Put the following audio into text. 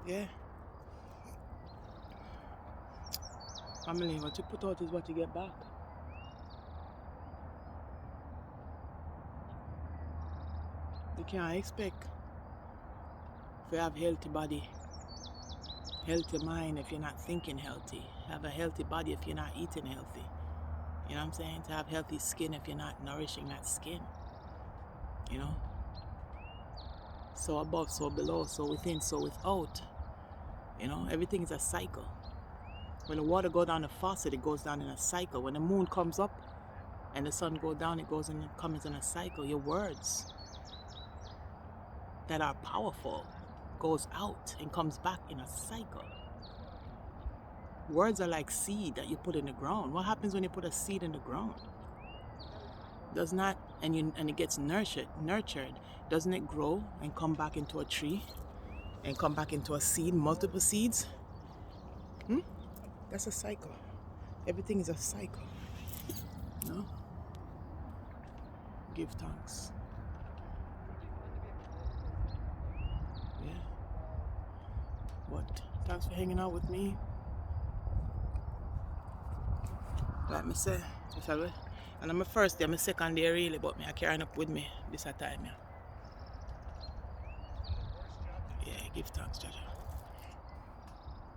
Yeah. Family, what you put out is what you get back. You can't expect to have healthy body, healthy mind if you're not thinking healthy. Have a healthy body if you're not eating healthy. You know what I'm saying? To have healthy skin if you're not nourishing that skin. You know? So above, so below, so within, so without. You know, everything is a cycle. When the water goes down the faucet, it goes down in a cycle. When the moon comes up and the sun goes down, it comes in a cycle. Your words that are powerful goes out and comes back in a cycle. Words are like seed that you put in the ground. What happens when you put a seed in the ground? Does not, and it gets nurtured, doesn't it grow and come back into a tree and come back into a seed, multiple seeds? That's a cycle. Everything is a cycle. No? Give thanks. Yeah. What? Thanks for hanging out with me. Like me say, and I'm my first day, I'm my second day really, but me I carrying up with me this time, yeah. Yeah, give thanks, Jaja.